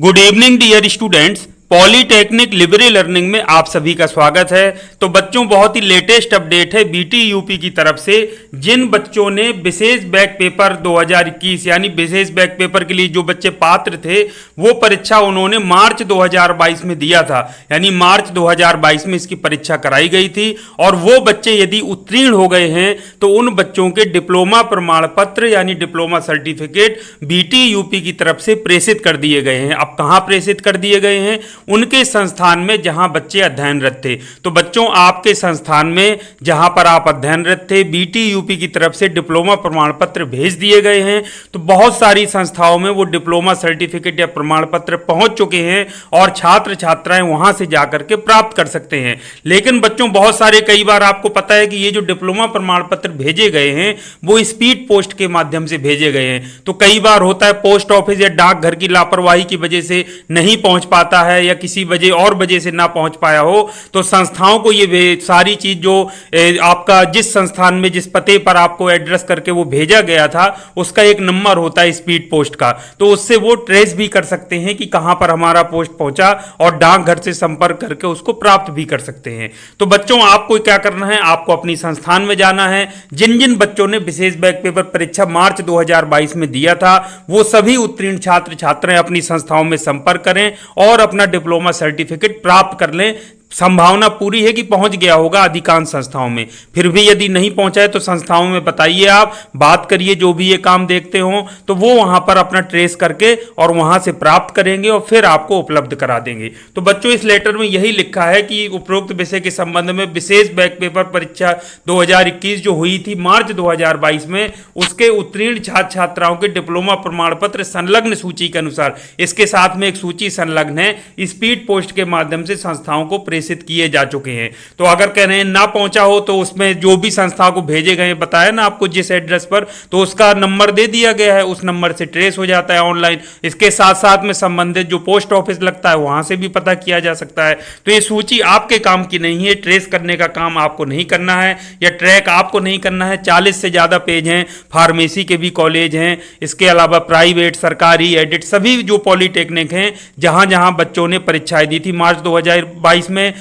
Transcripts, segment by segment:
Good evening dear students. Polytechnic libre learning में आप सभी का स्वागत है। तो बच्चों, बहुत ही लेटेस्ट अपडेट है बीटी यूपी की तरफ से। जिन बच्चों ने विशेष बैक पेपर 2021 यानी विशेष बैक पेपर के लिए जो बच्चे पात्र थे वो परीक्षा उन्होंने मार्च 2022 में दिया था, यानी मार्च 2022 में इसकी परीक्षा कराई गई थी। और वो बच्चे यदि उत्तीर्ण हो गए हैं तो उन बच्चों के डिप्लोमा प्रमाण पत्र यानी डिप्लोमा सर्टिफिकेट बीटी यूपी की तरफ से प्रेषित कर दिए गए हैं। अब कहाँ प्रेषित कर दिए गए हैं? उनके संस्थान में जहां बच्चे अध्ययनरत थे। तो बच्चों, आपके संस्थान में जहां पर आप अध्ययनरत थे बीटी यूपी की तरफ से डिप्लोमा प्रमाण पत्र भेज दिए गए हैं। तो बहुत सारी संस्थाओं में वो डिप्लोमा सर्टिफिकेट या प्रमाण पत्र पहुंच चुके हैं और छात्र छात्राएं वहां से जाकर के प्राप्त कर सकते हैं। लेकिन बच्चों, बहुत सारे कई बार आपको पता है कि ये जो डिप्लोमा प्रमाण पत्र भेजे गए हैं वो स्पीड पोस्ट के माध्यम से भेजे गए हैं। तो कई बार होता है पोस्ट ऑफिस या डाकघर की लापरवाही की वजह से नहीं पहुंच पाता है या किसी वजह से ना पहुंच पाया हो, तो संस्थाओं को ये सारी चीज जो आपका जिस संस्थान में जिस पते पर आपको एड्रेस करके वो भेजा गया था उसका एक नंबर होता है स्पीड पोस्ट का, तो उससे वो ट्रेस भी कर सकते हैं कि कहां पर हमारा पोस्ट पहुंचा और डाकघर से संपर्क करके उसको प्राप्त भी कर सकते हैं। तो बच्चों, आपको क्या करना है, आपको अपनी संस्थान में जाना है। जिन जिन बच्चों ने विशेष बैक पेपर परीक्षा मार्च 2022 में दिया था वो सभी उत्तीर्ण छात्र छात्राएं अपनी संस्थाओं में संपर्क करें और अपना डिप्लोमा सर्टिफिकेट प्राप्त कर लें। संभावना पूरी है कि पहुंच गया होगा अधिकांश संस्थाओं में। फिर भी यदि नहीं पहुंचा है तो संस्थाओं में बताइए, आप बात करिए, जो भी ये काम देखते हो तो वो वहां पर अपना ट्रेस करके और वहां से प्राप्त करेंगे और फिर आपको उपलब्ध करा देंगे। तो बच्चों, इस लेटर में यही लिखा है कि उपरोक्त विषय के संबंध में विशेष बैक पेपर परीक्षा 2021 जो हुई थी मार्च 2022 में, उसके उत्तीर्ण छात्र छात्राओं के डिप्लोमा प्रमाण पत्र संलग्न सूची के अनुसार, इसके साथ में एक सूची संलग्न है, स्पीड पोस्ट के माध्यम से संस्थाओं को किए जा चुके हैं। तो अगर कह रहे हैं ना पहुंचा हो तो उसमें जो भी संस्था को भेजे गए बताया ना आपको जिस एड्रेस पर, तो उसका नंबर दे दिया गया है, उस नंबर से ट्रेस हो जाता है ऑनलाइन। इसके साथ साथ में संबंधित जो पोस्ट ऑफिस लगता है वहां से भी पता किया जा सकता है। तो ये सूची आपके काम की नहीं है, ट्रेस करने का काम आपको नहीं करना है या ट्रैक आपको नहीं करना है। 40 से ज्यादा पेज हैं, फार्मेसी के भी कॉलेज हैं, इसके अलावा प्राइवेट सरकारी एडिट सभी जो पॉलीटेक्निक हैं जहां जहां बच्चों ने परीक्षाएं दी थी मार्च 2022 में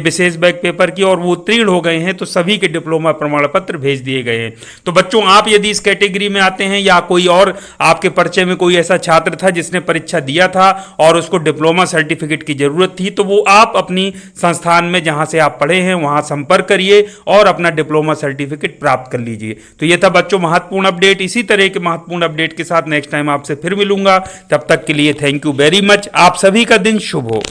विशेष बैक पेपर की और वो उत्तीर्ण हो गए हैं, तो सभी के डिप्लोमा प्रमाण पत्र भेज दिए गए हैं। तो बच्चों, आप यदि इस कैटेगरी में आते हैं या कोई और आपके परिचय में कोई ऐसा छात्र था जिसने परीक्षा दिया था और उसको डिप्लोमा सर्टिफिकेट की जरूरत थी, तो वो आप अपनी संस्थान में जहां से आप पढ़े हैं वहां संपर्क करिए और अपना डिप्लोमा सर्टिफिकेट प्राप्त कर लीजिए। तो ये था बच्चों महत्वपूर्ण अपडेट। इसी तरह के महत्वपूर्ण अपडेट के साथ नेक्स्ट टाइम आपसे फिर मिलूंगा। तब तक के लिए थैंक यू वेरी मच। आप सभी का दिन शुभ हो।